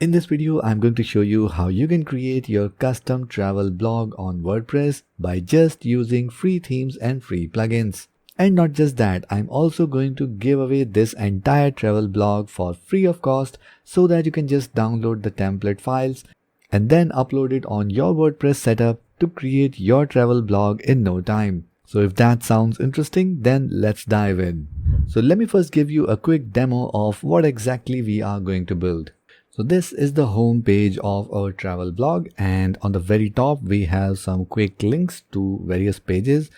In this video, I'm going to show you how you can create your custom travel blog on WordPress by just using free themes and free plugins. And not just that, I'm also going to give away this entire travel blog for free of cost so that you can just download the template files and then upload it on your WordPress setup to create your travel blog in no time. So if that sounds interesting, then let's dive in. So let me first give you a quick demo of what exactly we are going to build. So this is the home page of our travel blog, and on the very top we have some quick links to various pages,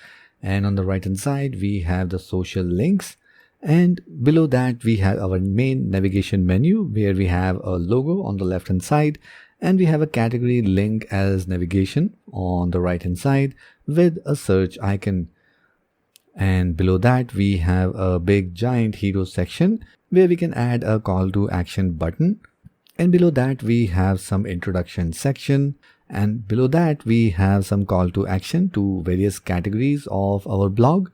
and on the right hand side we have the social links, and below that we have our main navigation menu where we have a logo on the left hand side, and we have a category link as navigation on the right hand side with a search icon. And below that we have a big giant hero section where we can add a call to action button. And below that we have some introduction section, and below that we have some call to action to various categories of our blog,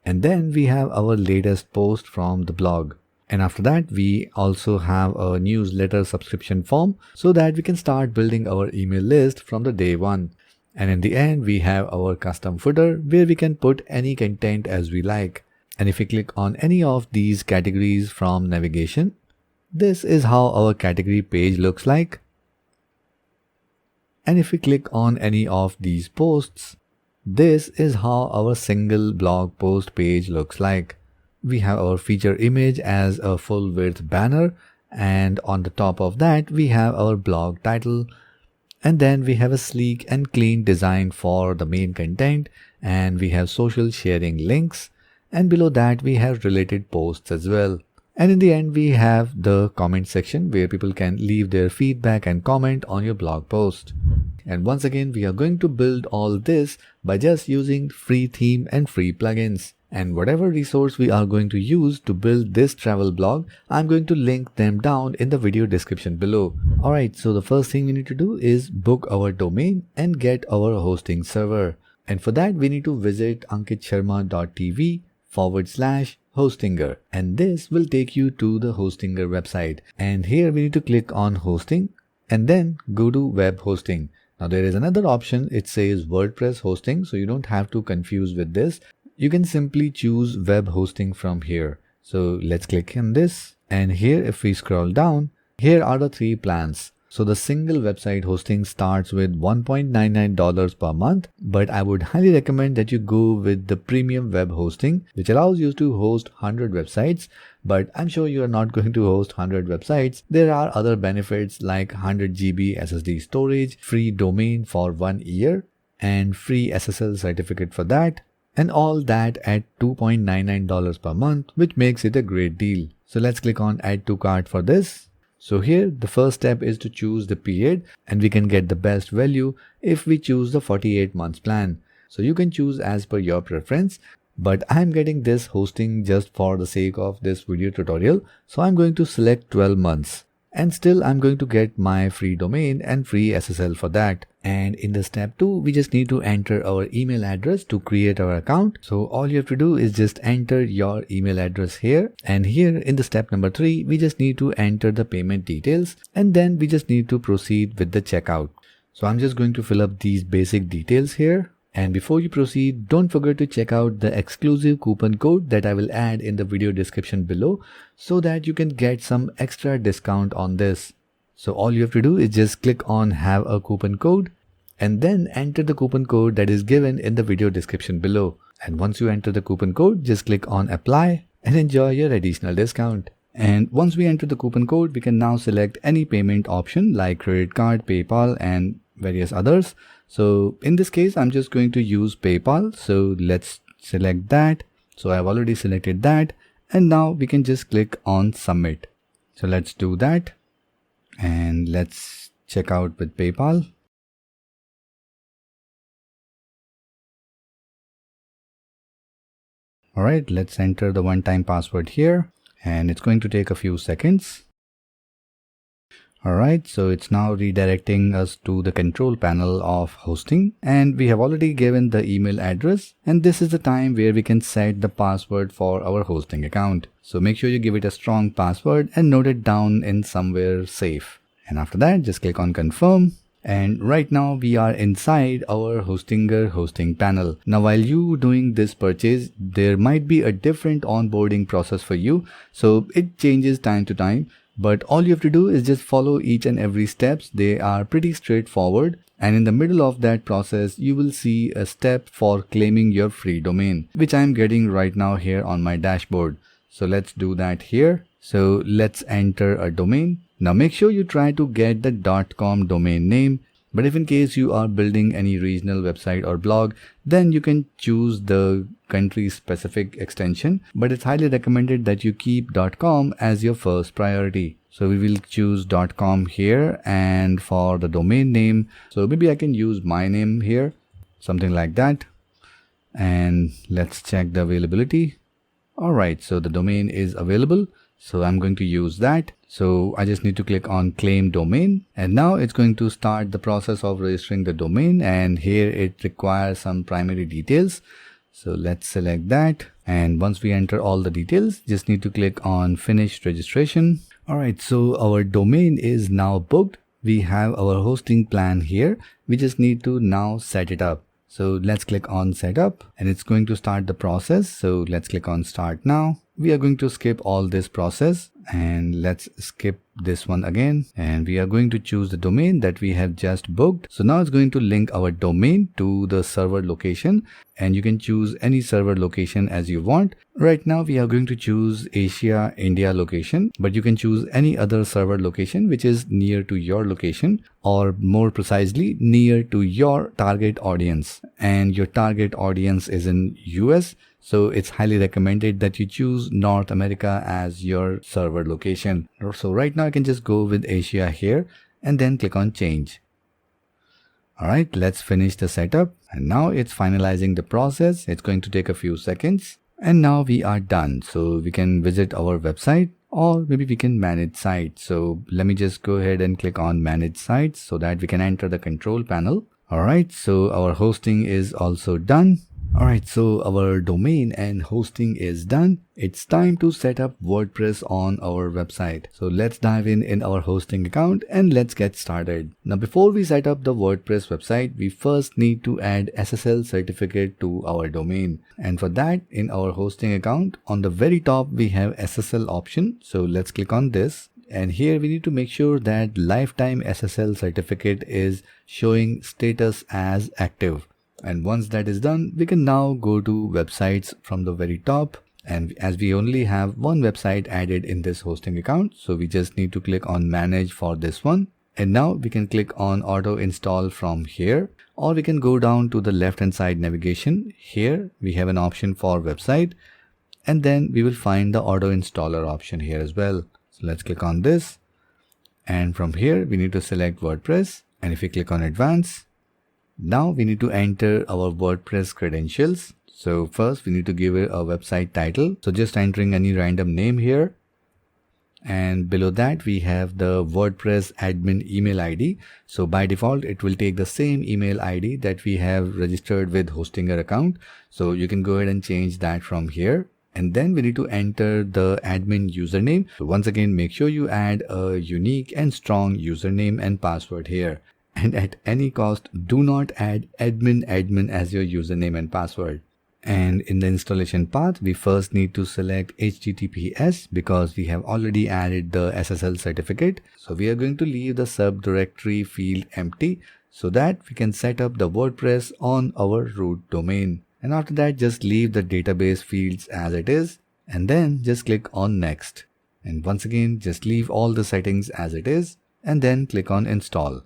and then we have our latest post from the blog. And after that we also have a newsletter subscription form so that we can start building our email list from the day one. And in the end we have our custom footer where we can put any content as we like. And if we click on any of these categories from navigation, this is how our category page looks like. And if we click on any of these posts, this is how our single blog post page looks like. We have our feature image as a full width banner, and on the top of that we have our blog title, and then we have a sleek and clean design for the main content, and we have social sharing links, and below that we have related posts as well. And in the end we have the comment section where people can leave their feedback and comment on your blog post. And once again we are going to build all this by just using free theme and free plugins. And whatever resource we are going to use to build this travel blog, I'm going to link them down in the video description below. Alright, so the first thing we need to do is book our domain and get our hosting server. And for that we need to visit ankitsharma.tv/hostinger, and this will take you to the Hostinger website. And here we need to click on hosting and then go to web hosting. Now there is another option, it says WordPress hosting, so you don't have to confuse with this. You can simply choose web hosting from here. So let's click on this, and here if we scroll down, here are the three plans. So the single website hosting starts with $1.99 per month, but I would highly recommend that you go with the premium web hosting, which allows you to host 100 websites. But I'm sure you are not going to host 100 websites. There are other benefits like 100 GB SSD storage, free domain for 1 year, and free SSL certificate for that, and all that at $2.99 per month, which makes it a great deal. So let's click on add to cart for this. So here the first step is to choose the period, and we can get the best value if we choose the 48 months plan. So you can choose as per your preference, but I'm getting this hosting just for the sake of this video tutorial. So I'm going to select 12 months, and still I'm going to get my free domain and free SSL for that. And in the step 2, we just need to enter our email address to create our account. So all you have to do is just enter your email address here. And here in the step number 3, we just need to enter the payment details, and then we just need to proceed with the checkout. So I'm just going to fill up these basic details here. And before you proceed, don't forget to check out the exclusive coupon code that I will add in the video description below so that you can get some extra discount on this. So all you have to do is just click on have a coupon code and then enter the coupon code that is given in the video description below. And once you enter the coupon code, just click on apply and enjoy your additional discount. And once we enter the coupon code, we can now select any payment option like credit card, PayPal, and various others. So in this case, I'm just going to use PayPal. So let's select that. So I've already selected that. And now we can just click on submit. So let's do that. And let's check out with PayPal. Alright, let's enter the one-time password here. And it's going to take a few seconds. Alright, so it's now redirecting us to the control panel of hosting, and we have already given the email address, and this is the time where we can set the password for our hosting account. So make sure you give it a strong password and note it down in somewhere safe. And after that, just click on confirm. And right now we are inside our Hostinger hosting panel. Now while you doing this purchase, there might be a different onboarding process for you. So it changes time to time, but all you have to do is just follow each and every steps. They are pretty straightforward. And in the middle of that process, you will see a step for claiming your free domain, which I'm getting right now here on my dashboard. So let's do that here. So let's enter a domain. Now make sure you try to get the .com domain name, but if in case you are building any regional website or blog, then you can choose the country specific extension, but it's highly recommended that you keep .com as your first priority. So we will choose .com here, and for the domain name, so maybe I can use my name here, something like that. And let's check the availability. Alright, so the domain is available. So I'm going to use that. So I just need to click on claim domain, and now it's going to start the process of registering the domain, and here it requires some primary details. So let's select that, and once we enter all the details, just need to click on finish registration. Alright, so our domain is now booked. We have our hosting plan here. We just need to now set it up. So let's click on setup, and it's going to start the process. So let's click on start now. We are going to skip all this process, and let's skip this one again, and we are going to choose the domain that we have just booked. So now it's going to link our domain to the server location, and you can choose any server location as you want. Right now we are going to choose Asia India location, but you can choose any other server location which is near to your location, or more precisely near to your target audience, and your target audience is in US. So it's highly recommended that you choose North America as your server location. So right now I can just go with Asia here and then click on change. Alright, let's finish the setup, and now it's finalizing the process. It's going to take a few seconds, and now we are done. So we can visit our website, or maybe we can manage sites. So let me just go ahead and click on manage sites so that we can enter the control panel. Alright, so our hosting is also done. Alright, so our domain and hosting is done. It's time to set up WordPress on our website. So let's dive in our hosting account and let's get started. Now before we set up the WordPress website, we first need to add SSL certificate to our domain. And for that, in our hosting account, on the very top we have SSL option. So let's click on this. And here we need to make sure that lifetime SSL certificate is showing status as active. And once that is done, we can now go to websites from the very top. And as we only have one website added in this hosting account, so we just need to click on manage for this one. And now we can click on auto install from here, or we can go down to the left hand side navigation. Here we have an option for website, and then we will find the auto installer option here as well. So let's click on this. And from here, we need to select WordPress. And if we click on advanced, now we need to enter our WordPress credentials. So first we need to give it a website title. So just entering any random name here. And below that we have the WordPress admin email ID. So by default, it will take the same email ID that we have registered with Hostinger account. So you can go ahead and change that from here. And then we need to enter the admin username. So once again, make sure you add a unique and strong username and password here. And at any cost, do not add admin as your username and password. And in the installation path, we first need to select HTTPS because we have already added the SSL certificate. So we are going to leave the subdirectory field empty so that we can set up the WordPress on our root domain. And after that, just leave the database fields as it is, and then just click on next. And once again, just leave all the settings as it is, and then click on install.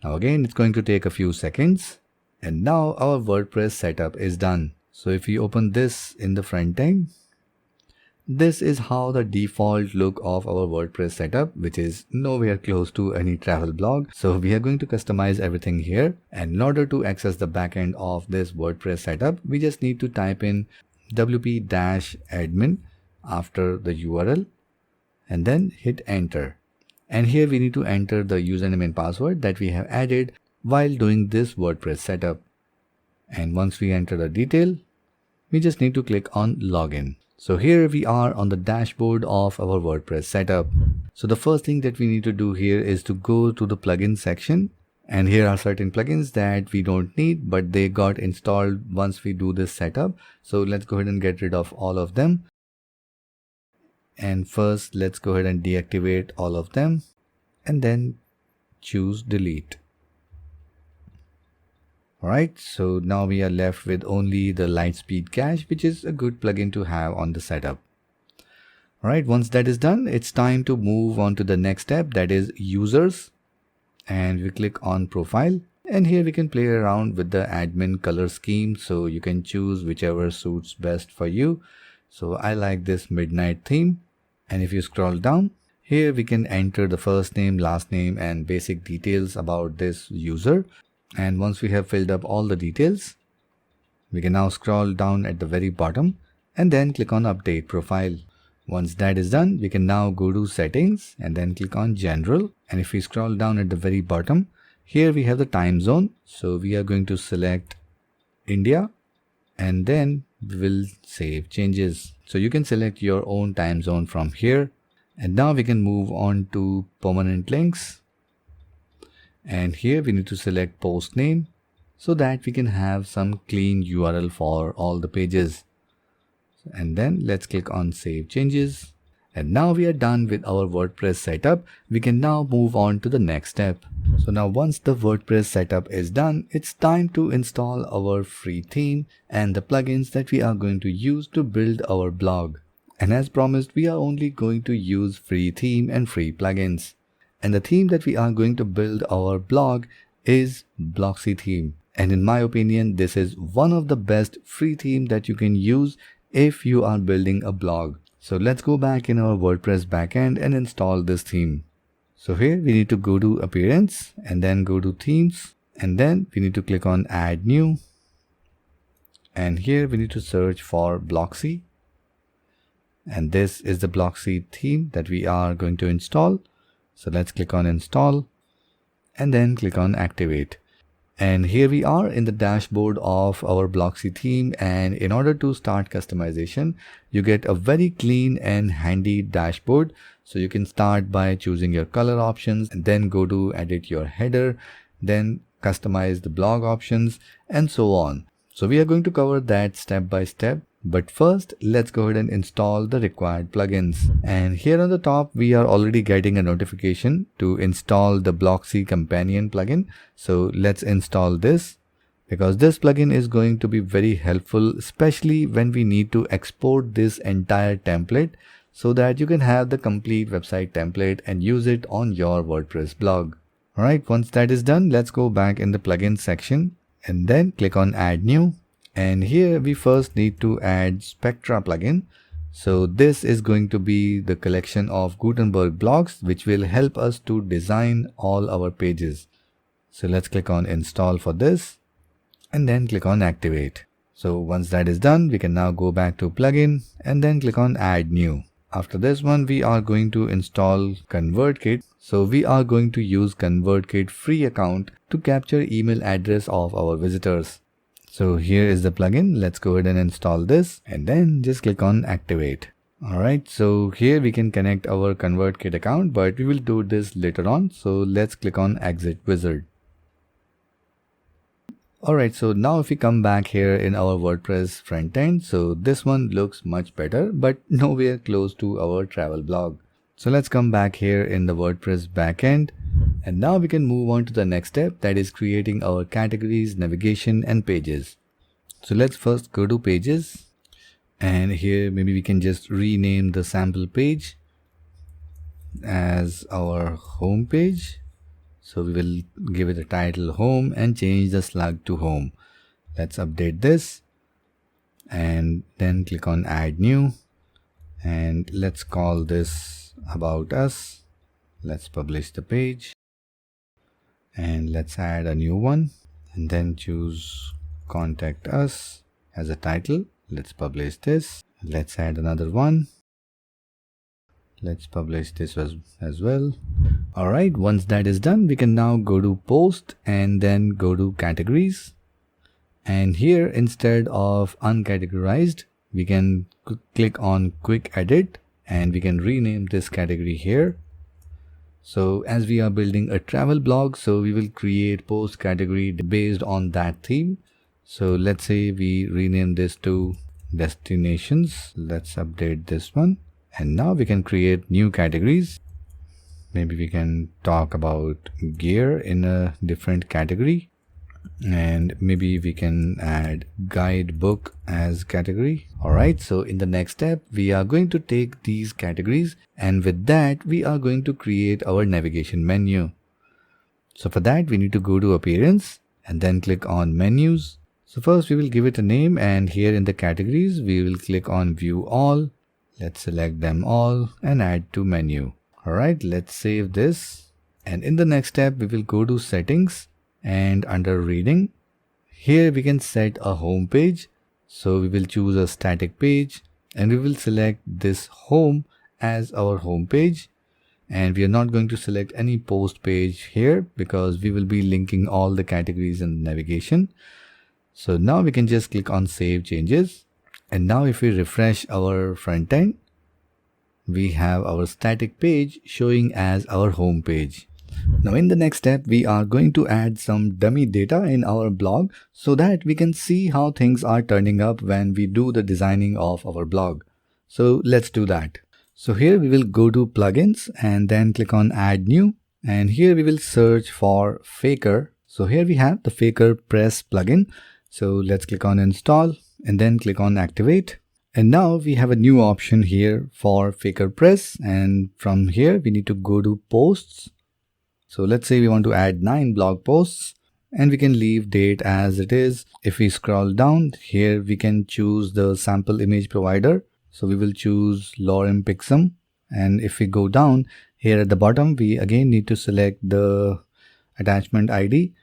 Now again, it's going to take a few seconds, and now our WordPress setup is done. So if you open this in the front end, this is how the default look of our WordPress setup, which is nowhere close to any travel blog. So we are going to customize everything here. And in order to access the backend of this WordPress setup, we just need to type in wp-admin after the URL and then hit enter. And here we need to enter the username and password that we have added while doing this WordPress setup. And once we enter the detail, we just need to click on login. So here we are on the dashboard of our WordPress setup. So the first thing that we need to do here is to go to the plugin section. And here are certain plugins that we don't need, but they got installed once we do this setup. So let's go ahead and get rid of all of them. And first, let's go ahead and deactivate all of them and then choose delete. Alright, so now we are left with only the Lightspeed Cache, which is a good plugin to have on the setup. Alright, once that is done, it's time to move on to the next step, that is users. And we click on profile, and here we can play around with the admin color scheme, so you can choose whichever suits best for you. So I like this midnight theme. And if you scroll down, here we can enter the first name, last name and basic details about this user. And once we have filled up all the details, we can now scroll down at the very bottom and then click on update profile. Once that is done, we can now go to settings and then click on general. And if we scroll down at the very bottom, here we have the time zone. So we are going to select India and then we will save changes. So you can select your own time zone from here. And now we can move on to permanent links. And here we need to select post name so that we can have some clean URL for all the pages. And then let's click on save changes. And now we are done with our WordPress setup. We can now move on to the next step. So now once the WordPress setup is done, it's time to install our free theme and the plugins that we are going to use to build our blog. And as promised, we are only going to use free theme and free plugins. And the theme that we are going to build our blog is Blocksy theme. And in my opinion, this is one of the best free theme that you can use if you are building a blog. So let's go back in our WordPress backend and install this theme. So here we need to go to appearance and then go to themes, and then we need to click on add new. And here we need to search for Blocksy. And this is the Blocksy theme that we are going to install. So let's click on install and then click on activate. And here we are in the dashboard of our Blocksy theme, and in order to start customization, you get a very clean and handy dashboard. So you can start by choosing your color options and then go to edit your header, then customize the blog options and so on. So we are going to cover that step by step. But first, let's go ahead and install the required plugins. And here on the top, we are already getting a notification to install the Blocksy companion plugin. So let's install this, because this plugin is going to be very helpful, especially when we need to export this entire template so that you can have the complete website template and use it on your WordPress blog. Alright, once that is done, let's go back in the plugin section and then click on add new. And here we first need to add Spectra plugin. So this is going to be the collection of Gutenberg blocks which will help us to design all our pages. So let's click on install for this and then click on activate. So once that is done, we can now go back to plugin and then click on add new. After this one, we are going to install ConvertKit. So we are going to use ConvertKit free account to capture email address of our visitors. So here is the plugin. Let's go ahead and install this and then just click on activate. Alright, so here we can connect our ConvertKit account, but we will do this later on. So let's click on exit wizard. Alright, so now if we come back here in our WordPress front end, so this one looks much better, but nowhere close to our travel blog. So let's come back here in the WordPress backend. And now we can move on to the next step, that is creating our categories, navigation and pages. So let's first go to pages, and here maybe we can just rename the sample page as our home page. So we will give it a title home and change the slug to home. Let's update this and then click on add new, and let's call this about us. Let's publish the page. And let's add a new one and then choose contact us as a title. Let's publish this. Let's add another one. Let's publish this as well. Alright, once that is done, we can now go to post and then go to categories. And here, instead of uncategorized, we can click on quick edit and we can rename this category here. So as we are building a travel blog, so we will create post category based on that theme. So let's say we rename this to destinations. Let's update this one. And now we can create new categories. Maybe we can talk about gear in a different category. And maybe we can add guidebook as category. Alright, so in the next step, we are going to take these categories, and with that, we are going to create our navigation menu. So for that, we need to go to appearance and then click on menus. So first we will give it a name, and here in the categories, we will click on view all. Let's select them all and add to menu. Alright, let's save this. And in the next step, we will go to settings. And under reading, here we can set a home page. So we will choose a static page and we will select this home as our home page. And we are not going to select any post page here because we will be linking all the categories in navigation. So now we can just click on save changes. And now if we refresh our front end, we have our static page showing as our home page. Now in the next step, we are going to add some dummy data in our blog so that we can see how things are turning up when we do the designing of our blog. So let's do that. So here we will go to plugins and then click on add new, and here we will search for Faker. So here we have the Faker Press plugin. So let's click on install and then click on activate. And now we have a new option here for Faker Press, and from here we need to go to posts. So let's say we want to add 9 blog posts, and we can leave date as it is. If we scroll down here, we can choose the sample image provider. So we will choose Lorem Pixum. And if we go down here at the bottom, we again need to select the attachment ID.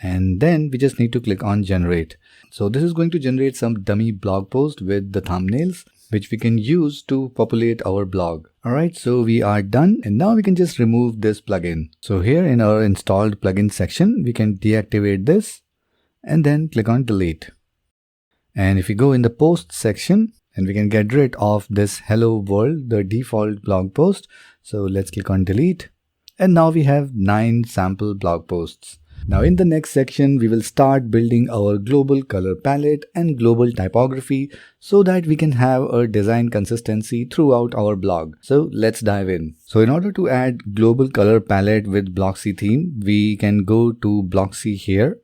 And then we just need to click on generate. So this is going to generate some dummy blog post with the thumbnails, which we can use to populate our blog. Alright, so we are done, and now we can just remove this plugin. So here in our installed plugin section, we can deactivate this and then click on delete. And if we go in the post section, and we can get rid of this hello world, the default blog post. So let's click on delete. And now we have 9 sample blog posts. Now in the next section, we will start building our global color palette and global typography so that we can have a design consistency throughout our blog. So let's dive in. So in order to add global color palette with Blocksy theme, we can go to Blocksy here.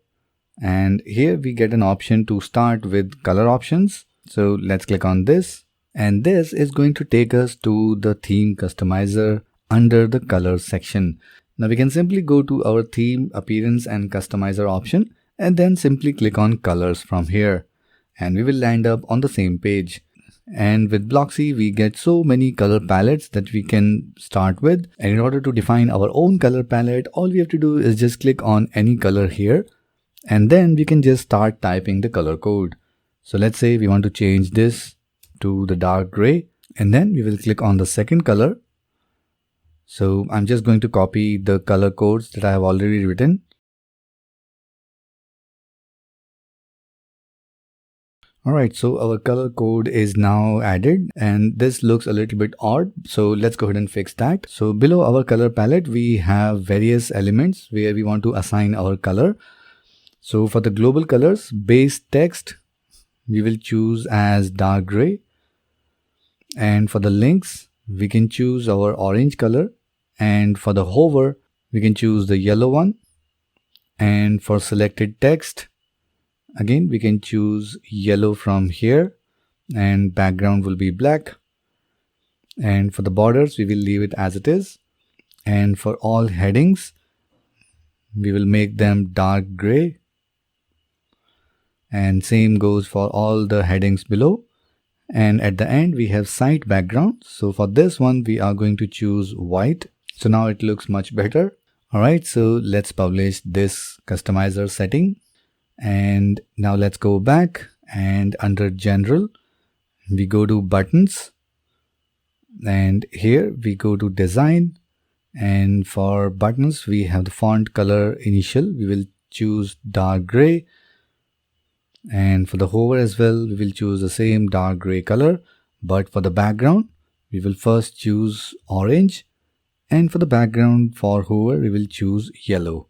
And here we get an option to start with color options. So let's click on this. And this is going to take us to the theme customizer under the color section. Now we can simply go to our theme, appearance and customizer option and then simply click on colors from here. And we will land up on the same page. And with Blocksy, we get so many color palettes that we can start with. And in order to define our own color palette, all we have to do is just click on any color here. And then we can just start typing the color code. So let's say we want to change this to the dark gray. And then we will click on the second color. So I'm just going to copy the color codes that I have already written. Alright, so our color code is now added and this looks a little bit odd. So let's go ahead and fix that. So below our color palette, we have various elements where we want to assign our color. So for the global colors, base text, we will choose as dark gray. And for the links, we can choose our orange color. And for the hover, we can choose the yellow one. And for selected text, again, we can choose yellow from here and background will be black. And for the borders, we will leave it as it is. And for all headings, we will make them dark gray. And same goes for all the headings below. And at the end, we have site background. So for this one, we are going to choose white. So now it looks much better. Alright, so let's publish this customizer setting. And now let's go back and under general, we go to buttons. And here we go to design. And for buttons, we have the font color initial. We will choose dark gray. And for the hover as well, we will choose the same dark gray color, but for the background, we will first choose orange, and for the background for hover, we will choose yellow.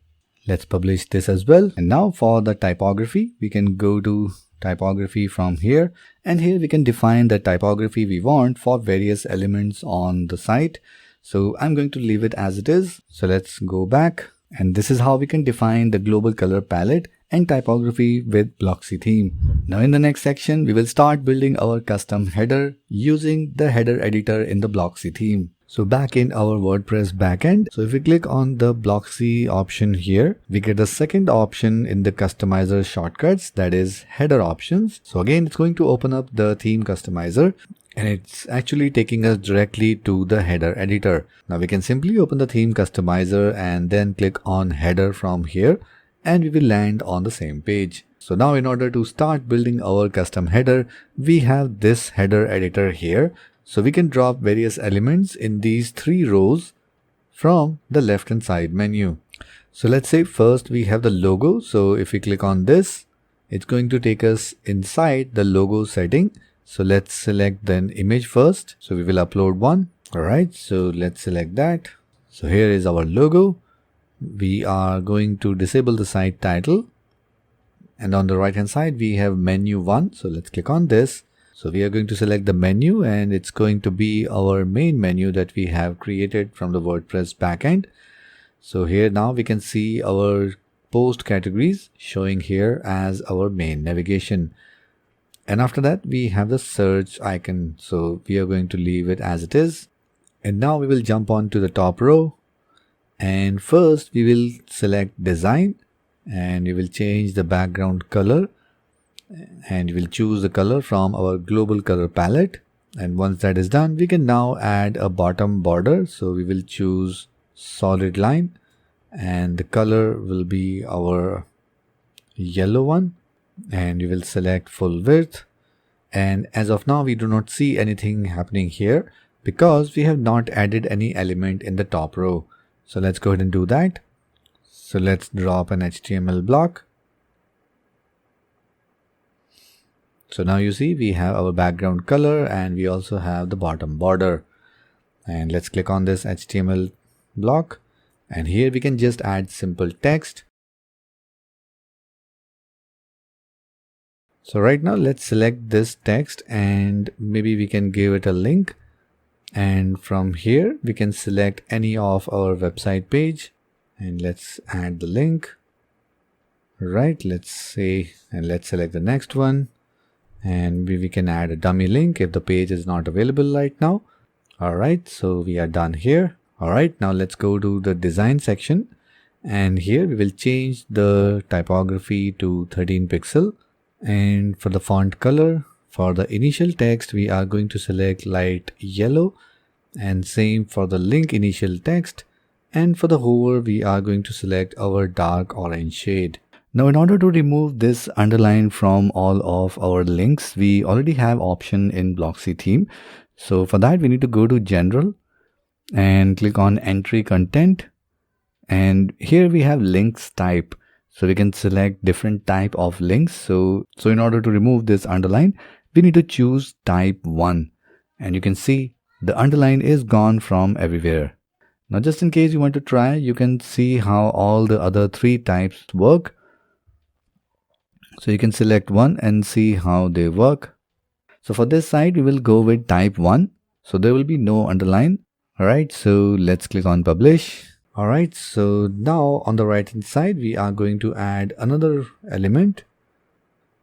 Let's publish this as well. And now for the typography, we can go to typography from here, and here we can define the typography we want for various elements on the site. So I'm going to leave it as it is. So let's go back, and this is how we can define the global color palette and typography with Blocksy theme. Now in the next section, we will start building our custom header using the header editor in the Blocksy theme. So back in our WordPress backend, so if we click on the Blocksy option here, we get the second option in the customizer shortcuts, that is header options. So again, it's going to open up the theme customizer, and it's actually taking us directly to the header editor. Now we can simply open the theme customizer and then click on header from here, and we will land on the same page. So now in order to start building our custom header, we have this header editor here. So we can drop various elements in these 3 rows from the left hand side menu. So let's say first we have the logo. So if we click on this, it's going to take us inside the logo setting. So let's select then image first. So we will upload one. Alright, so let's select that. So here is our logo. We are going to disable the site title. And on the right hand side, we have menu 1. So let's click on this. So we are going to select the menu, and it's going to be our main menu that we have created from the WordPress backend. So here now we can see our post categories showing here as our main navigation. And after that, we have the search icon. So we are going to leave it as it is. And now we will jump on to the top row. And first we will select design, and we will change the background color. And we'll choose the color from our global color palette. And once that is done, we can now add a bottom border. So we will choose solid line, and the color will be our yellow one, and we will select full width. And as of now, we do not see anything happening here because we have not added any element in the top row. So let's go ahead and do that. So let's drop an HTML block. So now you see we have our background color, and we also have the bottom border. And let's click on this HTML block, and here we can just add simple text. So right now let's select this text, and maybe we can give it a link. And from here we can select any of our website page, and let's add the link. Right, let's say, and let's select the next one. And we can add a dummy link if the page is not available right now. Alright, so we are done here. Alright, now let's go to the design section, and here we will change the typography to 13 pixel. And for the font color, for the initial text, we are going to select light yellow, and same for the link initial text. And for the hover, we are going to select our dark orange shade. Now in order to remove this underline from all of our links, we already have option in Blocksy theme. So for that, we need to go to general and click on entry content. And here we have links type. So we can select different type of links. So in order to remove this underline, we need to choose type 1. And you can see the underline is gone from everywhere. Now just in case you want to try, you can see how all the other 3 types work. So you can select one and see how they work. So for this side, we will go with type 1. So there will be no underline. Alright, so let's click on publish. Alright, so now on the right hand side, we are going to add another element.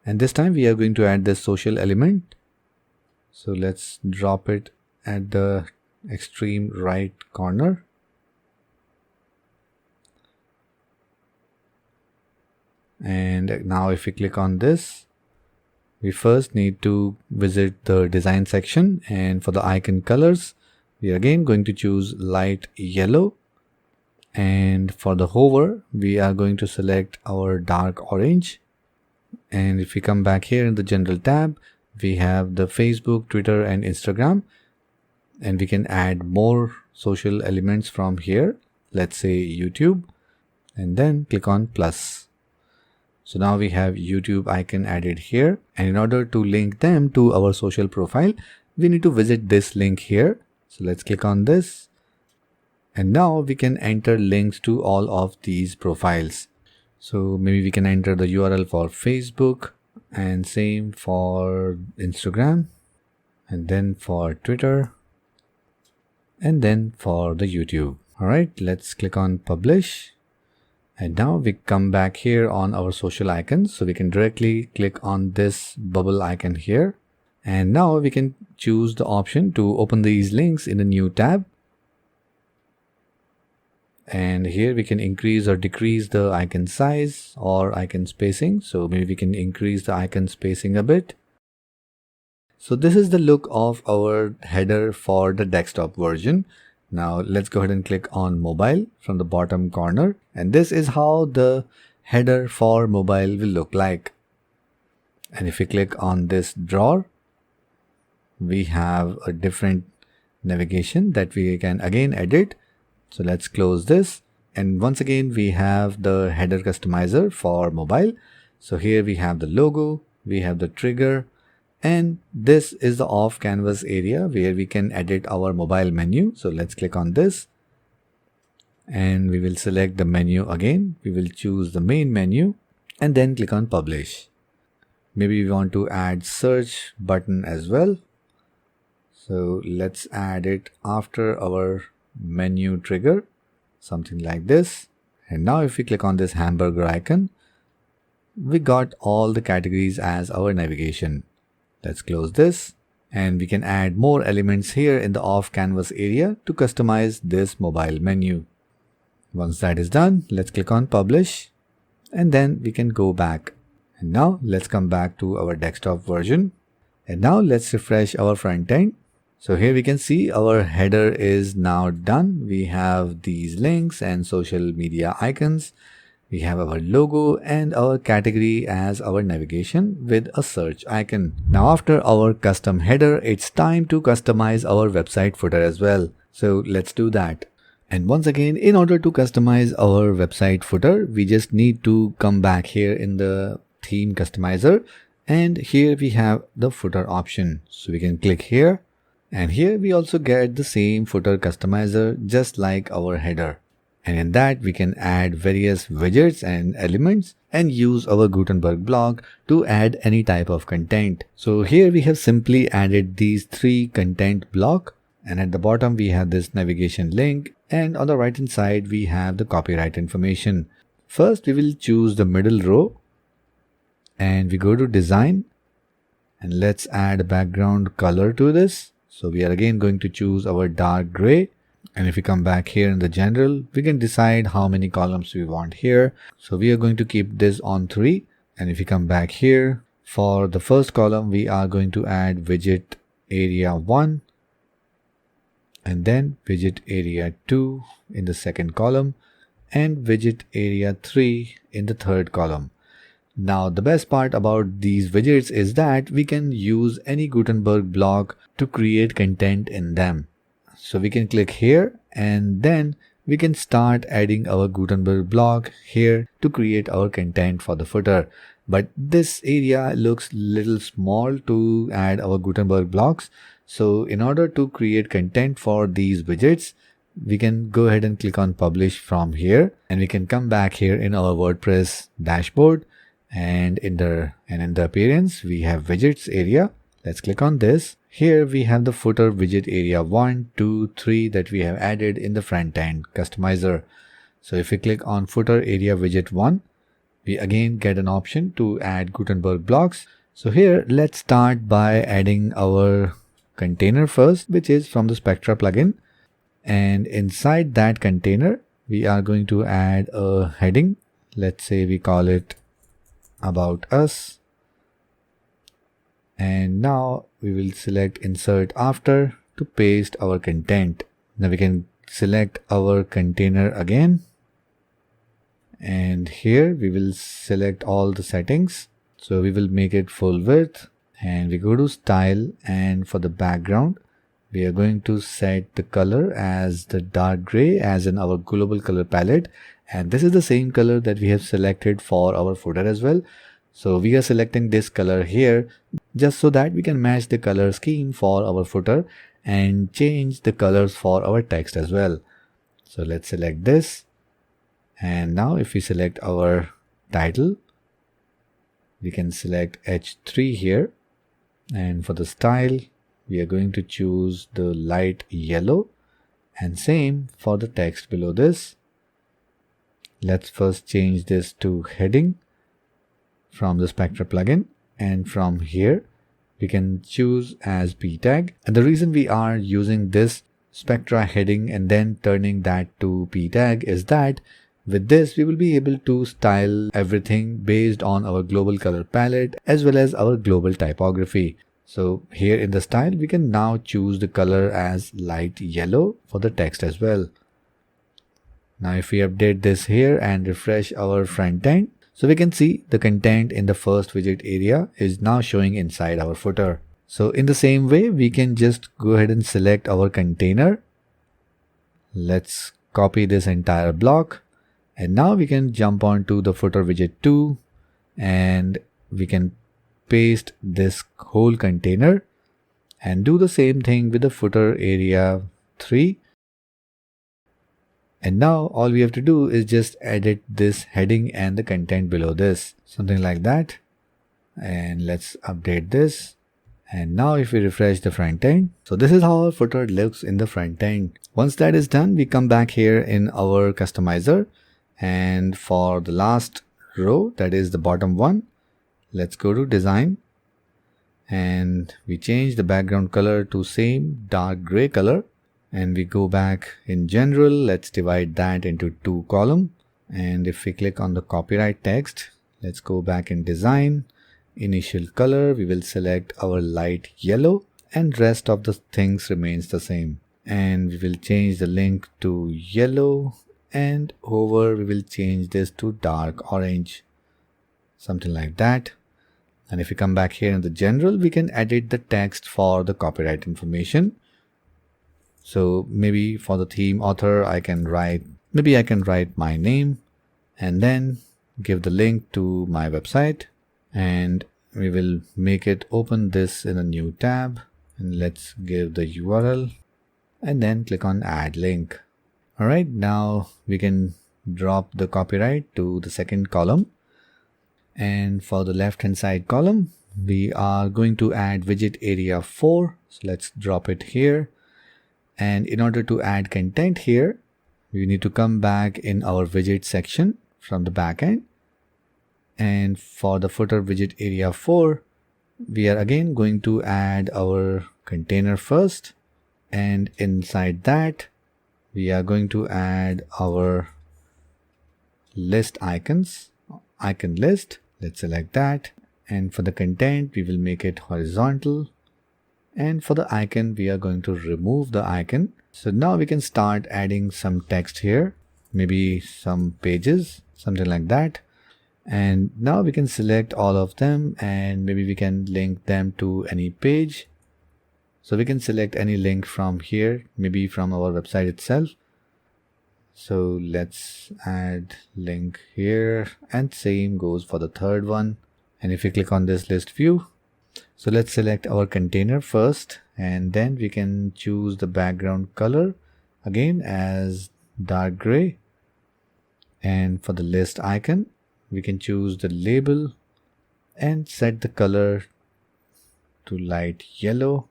And this time we are going to add this social element. So let's drop it at the extreme right corner. And now if we click on this, we first need to visit the design section, and for the icon colors, we are again going to choose light yellow, and for the hover, we are going to select our dark orange. And if we come back here in the general tab, we have the Facebook, Twitter and Instagram, and we can add more social elements from here. Let's say YouTube, and then click on plus. So now we have YouTube icon added here, and in order to link them to our social profile, we need to visit this link here. So let's click on this, and now we can enter links to all of these profiles. So maybe we can enter the URL for Facebook, and same for Instagram, and then for Twitter, and then for the YouTube. All right, let's click on publish. And now we come back here on our social icons. So we can directly click on this bubble icon here. And now we can choose the option to open these links in a new tab. And here we can increase or decrease the icon size or icon spacing. So maybe we can increase the icon spacing a bit. So this is the look of our header for the desktop version. Now let's go ahead and click on mobile from the bottom corner, and this is how the header for mobile will look like. And if we click on this drawer, we have a different navigation that we can again edit. So let's close this, and once again we have the header customizer for mobile. So here we have the logo, we have the trigger, and this is the off canvas area where we can edit our mobile menu. So let's click on this, and we will select the menu again. We will choose the main menu and then click on publish. Maybe we want to add search button as well. So let's add it after our menu trigger, something like this. And now if we click on this hamburger icon, we got all the categories as our navigation. Let's close this, and we can add more elements here in the off canvas area to customize this mobile menu. Once that is done, let's click on publish, and then we can go back. And now let's come back to our desktop version, and now let's refresh our front end. So here we can see our header is now done. We have these links and social media icons. We have our logo and our category as our navigation with a search icon. Now after our custom header, it's time to customize our website footer as well. So let's do that. And once again, in order to customize our website footer, we just need to come back here in the theme customizer, and here we have the footer option. So we can click here, and here we also get the same footer customizer just like our header. And in that we can add various widgets and elements and use our Gutenberg block to add any type of content. So here we have simply added these 3 content block, and at the bottom we have this navigation link, and on the right hand side we have the copyright information. First we will choose the middle row, and we go to design, and let's add a background color to this. So we are again going to choose our dark gray. And if we come back here in the general, we can decide how many columns we want here. So we are going to keep this on 3. And if we come back here, for the first column, we are going to add widget area 1, and then widget area 2 in the second column, and widget area 3 in the third column. Now the best part about these widgets is that we can use any Gutenberg block to create content in them. So we can click here, and then we can start adding our Gutenberg block here to create our content for the footer. But this area looks little small to add our Gutenberg blocks. So in order to create content for these widgets, we can go ahead and click on publish from here, and we can come back here in our WordPress dashboard, and in the appearance we have widgets area. Let's click on this. Here we have the footer widget area 1, 2, 3 that we have added in the front end customizer. So if we click on footer area widget 1, we again get an option to add Gutenberg blocks. So here let's start by adding our container first, which is from the Spectra plugin. And inside that container, we are going to add a heading. Let's say we call it About Us. And now we will select insert after to paste our content. Now we can select our container again, and here we will select all the settings. So we will make it full width, and we go to style, and for the background we are going to set the color as the dark gray as in our global color palette, and this is the same color that we have selected for our footer as well. So we are selecting this color here just so that we can match the color scheme for our footer and change the colors for our text as well. So let's select this, and now if we select our title, we can select H3 here, and for the style we are going to choose the light yellow, and same for the text below this. Let's first change this to heading from the Spectra plugin, and from here we can choose as p tag. And the reason we are using this Spectra heading and then turning that to p tag is that with this we will be able to style everything based on our global color palette as well as our global typography. So here in the style we can now choose the color as light yellow for the text as well. Now if we update this here and refresh our front end, so we can see the content in the first widget area is now showing inside our footer. So in the same way we can just go ahead and select our container. Let's copy this entire block, and now we can jump on to the footer widget 2 and we can paste this whole container and do the same thing with the footer area 3. And now all we have to do is just edit this heading and the content below this, something like that. And let's update this. And now if we refresh the front end, so this is how our footer looks in the front end. Once that is done, we come back here in our customizer, and for the last row, that is the bottom one, let's go to design and we change the background color to same dark gray color, and we go back in general. Let's divide that into 2 columns, and if we click on the copyright text, let's go back in design, initial color, we will select our light yellow, and rest of the things remains the same, and we will change the link to yellow, and over we will change this to dark orange, something like that. And if we come back here in the general, we can edit the text for the copyright information. So maybe for the theme author I can write my name and then give the link to my website, and we will make it open this in a new tab, and let's give the URL and then click on add link. Alright, now we can drop the copyright to the second column, and for the left hand side column we are going to add widget area 4. So let's drop it here, and in order to add content here we need to come back in our widget section from the back end, and for the footer widget area 4 we are again going to add our container first, and inside that we are going to add our list icon list. Let's select that, and for the content we will make it horizontal, and for the icon we are going to remove the icon. So now we can start adding some text here, maybe some pages, something like that. And now we can select all of them, and maybe we can link them to any page. So we can select any link from here, maybe from our website itself. So let's add link here, and same goes for the third one. And if we click on this list view, so let's select our container first, and then we can choose the background color again as dark gray, and for the list icon we can choose the label and set the color to light yellow,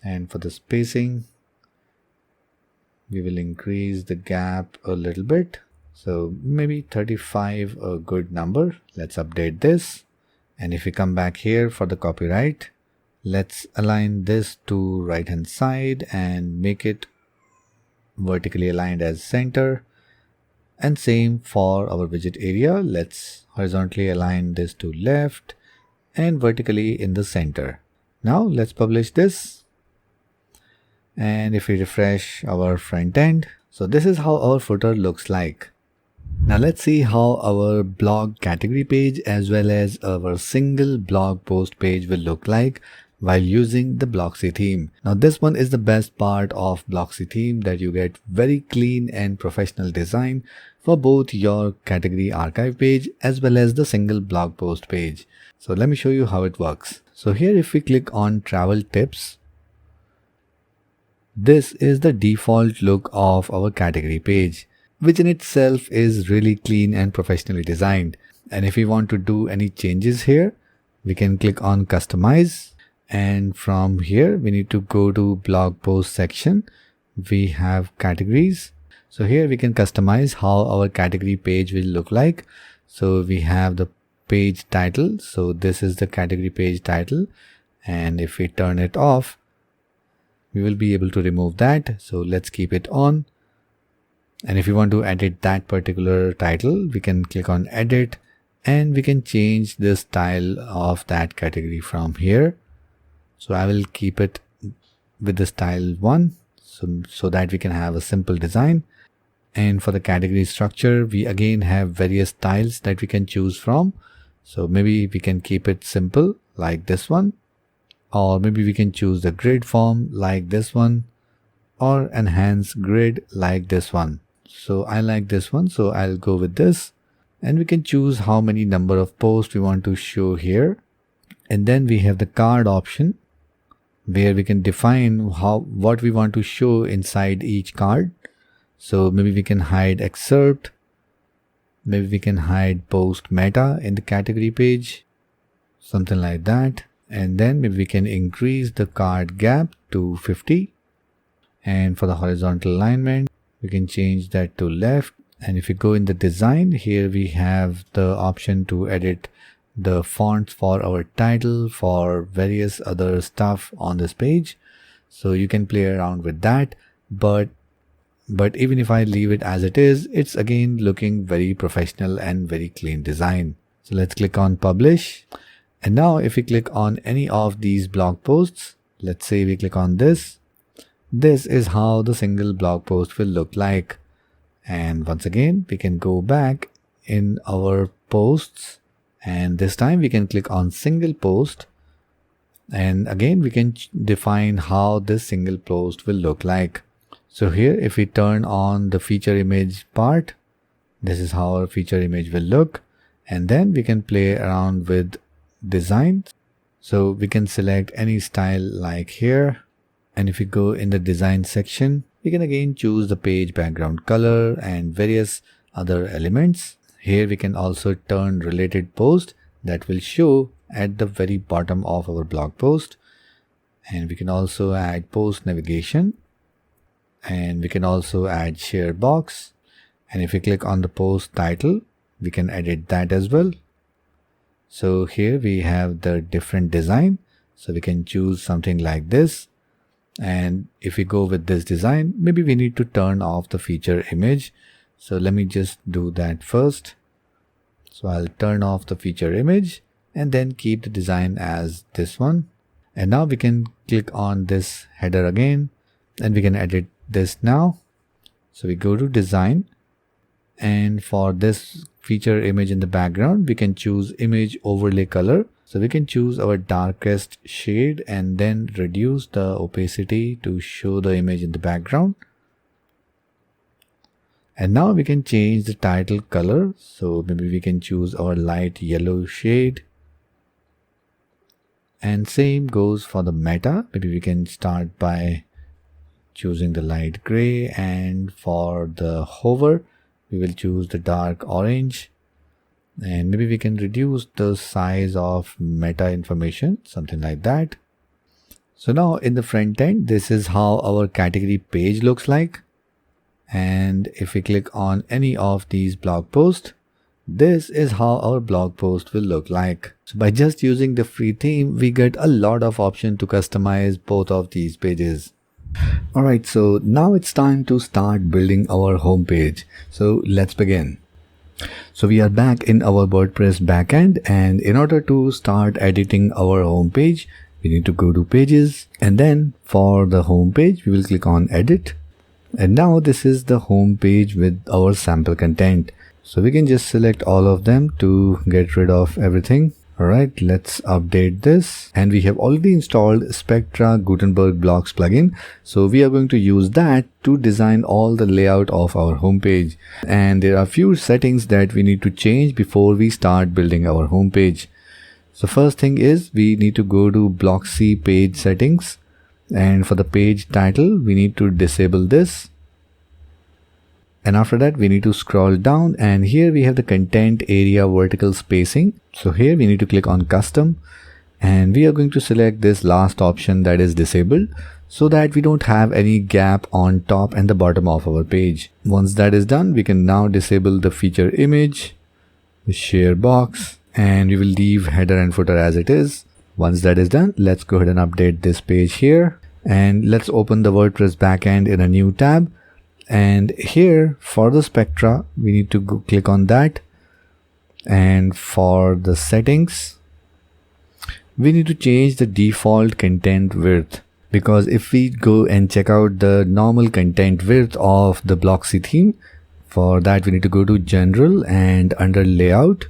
and for the spacing we will increase the gap a little bit, so maybe 35, a good number. Let's update this, and if we come back here for the copyright, let's align this to right hand side and make it vertically aligned as center, and same for our widget area. Let's horizontally align this to left and vertically in the center. Now let's publish this, and if we refresh our front end, so this is how our footer looks like. Now let's see how our blog category page as well as our single blog post page will look like while using the Blocksy theme. Now this one is the best part of Blocksy theme, that you get very clean and professional design for both your category archive page as well as the single blog post page. So let me show you how it works. So here if we click on travel tips, this is the default look of our category page, which in itself is really clean and professionally designed. And if we want to do any changes here, we can click on customize, and from here we need to go to blog post section. We have categories. So here we can customize how our category page will look like. So we have the page title. So this is the category page title, and if we turn it off, we will be able to remove that. So let's keep it on. And if you want to edit that particular title, we can click on edit, and we can change the style of that category from here. So I will keep it with the style 1, so that we can have a simple design. And for the category structure, we again have various styles that we can choose from. So maybe we can keep it simple like this one, or maybe we can choose the grid form like this one, or enhance grid like this one. So I like this one, so I'll go with this. And we can choose how many number of posts we want to show here. And then we have the card option, where we can define what we want to show inside each card. So maybe we can hide excerpt, maybe we can hide post meta in the category page, something like that. And then maybe we can increase the card gap to 50. And for the horizontal alignment, we can change that to left. And if you go in the design, here we have the option to edit the fonts for our title, for various other stuff on this page. So you can play around with that, but even if I leave it as it is, it's again looking very professional and very clean design. So let's click on publish. And now if we click on any of these blog posts, let's say we click on this is how the single blog post will look like. And once again, we can go back in our posts, and this time we can click on single post, and again we can define how this single post will look like. So here if we turn on the feature image part, this is how our feature image will look. And then we can play around with design. So we can select any style like here, and if we go in the design section, we can again choose the page background color and various other elements. Here we can also turn related post that will show at the very bottom of our blog post. And we can also add post navigation, and we can also add share box. And if we click on the post title, we can edit that as well. So here we have the different design. So we can choose something like this. And if we go with this design, maybe we need to turn off the feature image. So let me just do that first. So I'll turn off the feature image and then keep the design as this one. And now we can click on this header again, and we can edit this now. So we go to design, and for this feature image in the background, we can choose image overlay color. So we can choose our darkest shade and then reduce the opacity to show the image in the background. And now we can change the title color. So maybe we can choose our light yellow shade. And same goes for the meta. Maybe we can start by choosing the light gray, and for the hover, we will choose the dark orange. And maybe we can reduce the size of meta information, something like that. So now in the front end, this is how our category page looks like. And if we click on any of these blog posts, this is how our blog post will look like. So by just using the free theme, we get a lot of option to customize both of these pages. Alright, so now it's time to start building our homepage. So let's begin. So we are back in our WordPress backend, and in order to start editing our homepage, we need to go to pages, and then for the homepage, we will click on edit. And now this is the homepage with our sample content. So we can just select all of them to get rid of everything. Alright, let's update this, and we have already installed Spectra Gutenberg Blocks plugin. So we are going to use that to design all the layout of our homepage. And there are few settings that we need to change before we start building our homepage. So first thing is we need to go to Blocksy page settings, and for the page title we need to disable this. And after that we need to scroll down, and here we have the content area vertical spacing. So here we need to click on custom, and we are going to select this last option, that is disabled, so that we don't have any gap on top and the bottom of our page. Once that is done, we can now disable the feature image, the share box, and we will leave header and footer as it is. Once that is done, let's go ahead and update this page here, and let's open the WordPress backend in a new tab. And here for the Spectra we need to go click on that, and for the settings we need to change the default content width, because if we go and check out the normal content width of the Blocksy theme, for that we need to go to general, and under layout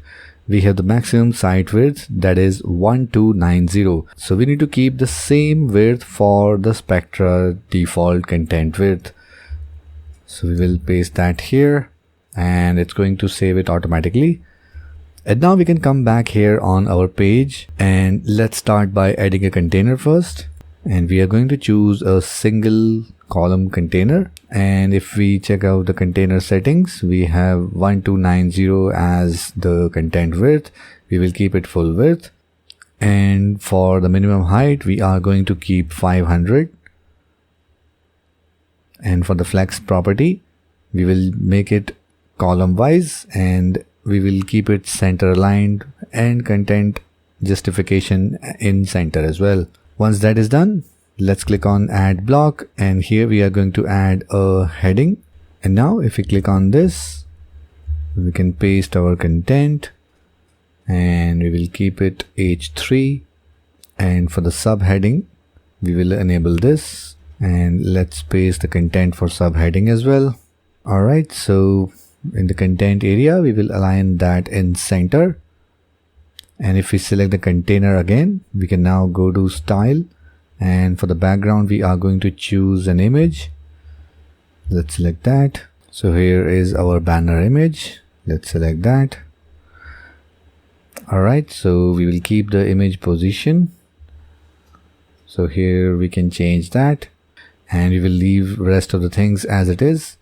we have the maximum site width, that is 1290. So we need to keep the same width for the Spectra default content width. So we will paste that here, and it's going to save it automatically. And now we can come back here on our page, and let's start by adding a container first. And we are going to choose a single column container. And if we check out the container settings, we have 1290 as the content width. We will keep it full width. And for the minimum height, we are going to keep 500. And for the flex property, we will make it column wise, and we will keep it center aligned, and content justification in center as well. Once that is done, let's click on add block, and here we are going to add a heading. And now if we click on this, we can paste our content, and we will keep it h3. And for the subheading, we will enable this, and let's paste the content for subheading as well. Alright, so in the content area we will align that in center, and if we select the container again, we can now go to style, and for the background we are going to choose an image. Let's select that. So here is our banner image. Let's select that. Alright, so we will keep the image position. So here we can change that, and we will leave rest of the things as it is.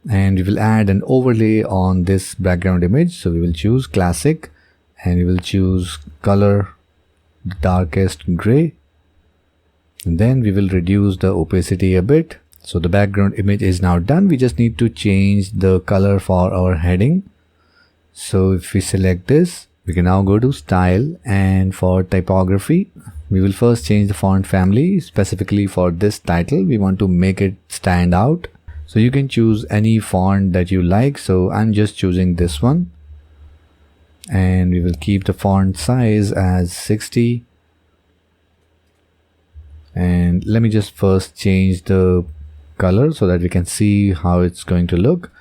And we will add an overlay on this background image. So we will choose classic, and we will choose color the darkest gray, and then we will reduce the opacity a bit. So the background image is now done. We just need to change the color for our heading. So if we select this, we can now go to style, and for typography we will first change the font family. Specifically for this title, we want to make it stand out. So you can choose any font that you like. So I'm just choosing this one, and we will keep the font size as 60. And let me just first change the color so that we can see how it's going to look.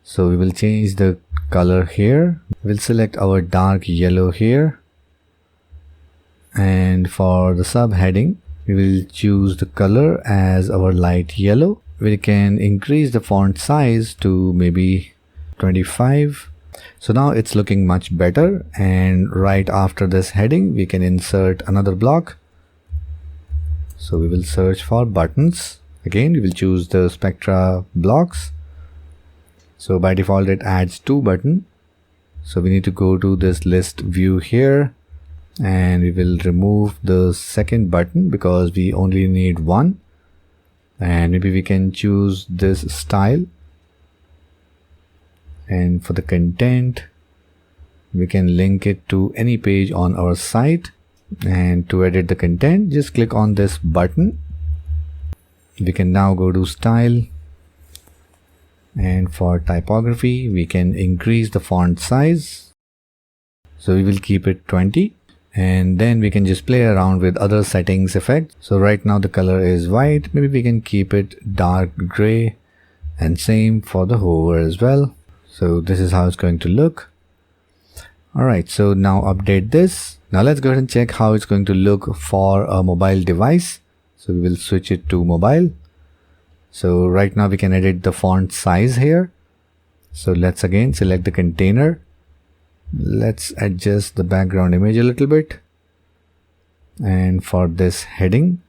So we will change the color here. We'll select our dark yellow here, and for the subheading we will choose the color as our light yellow. We can increase the font size to maybe 25. So now it's looking much better, and right after this heading we can insert another block. So we will search for buttons. Again we will choose the Spectra blocks. So by default it adds 2 buttons. So we need to go to this list view here, and we will remove the second button because we only need 1. And maybe we can choose this style, and for the content we can link it to any page on our site. And to edit the content, just click on this button. We can now go to style, and for typography we can increase the font size. So we will keep it 20, and then we can just play around with other settings effects. So right now the color is white. Maybe we can keep it dark gray, and same for the hover as well. So this is how it's going to look. Alright, so now update this. Now let's go ahead and check how it's going to look for a mobile device. So we will switch it to mobile. So right now we can edit the font size here. So let's again select the container. Let's adjust the background image a little bit. And for this heading,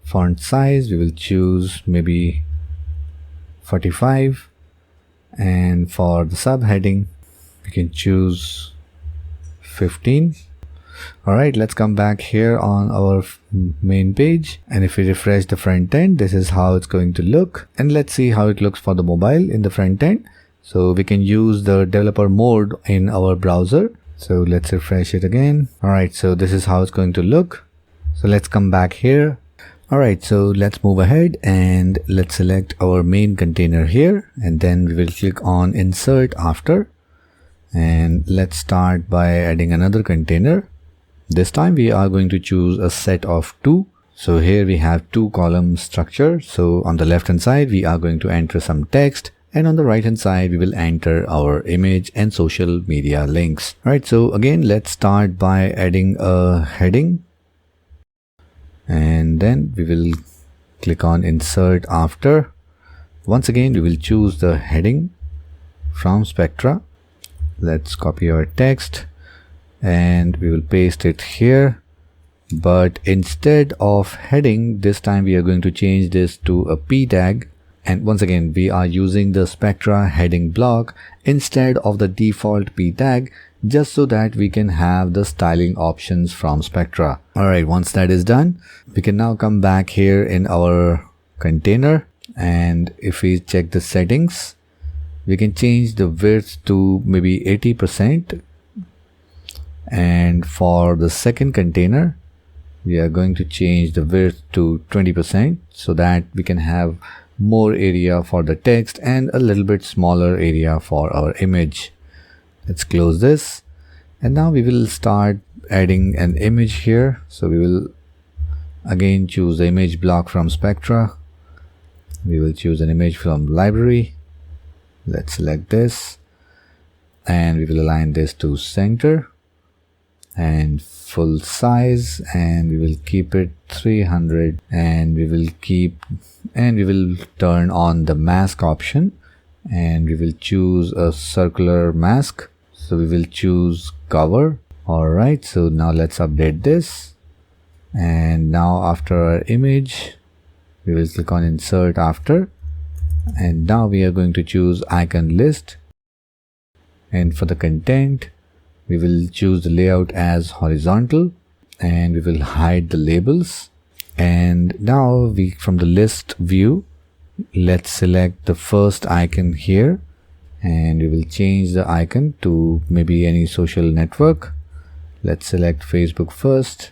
font size, we will choose maybe 45. And for the subheading, we can choose 15. Alright, let's come back here on our main page, and if we refresh the front end, this is how it's going to look. And let's see how it looks for the mobile in the front end. So we can use the developer mode in our browser. So let's refresh it again. Alright, so this is how it's going to look. So let's come back here. Alright, so let's move ahead and let's select our main container here, and then we will click on insert after. And let's start by adding another container. This time we are going to choose a set of 2. So here we have 2 column structure. So on the left hand side we are going to enter some text, and on the right hand side we will enter our image and social media links. Alright, so again let's start by adding a heading, and then we will click on insert after. Once again we will choose the heading from Spectra. Let's copy our text and we will paste it here, but instead of heading, this time we are going to change this to a p tag. And once again we are using the Spectra heading block instead of the default p tag, just so that we can have the styling options from Spectra. Alright, once that is done, we can now come back here in our container, and if we check the settings, we can change the width to maybe 80%. And for the second container, we are going to change the width to 20% so that we can have more area for the text and a little bit smaller area for our image. Let's close this, and now we will start adding an image here. So we will again choose the image block from Spectra. We will choose an image from library. Let's select this, and we will align this to center and full size, and we will keep it 300, and we will turn on the mask option, and we will choose a circular mask. So we will choose cover. Alright, so now let's update this, and now after our image we will click on insert after, and now we are going to choose icon list, and for the content we will choose the layout as horizontal, and we will hide the labels. And now we, from the list view, let's select the first icon here, and we will change the icon to maybe any social network. Let's select Facebook first,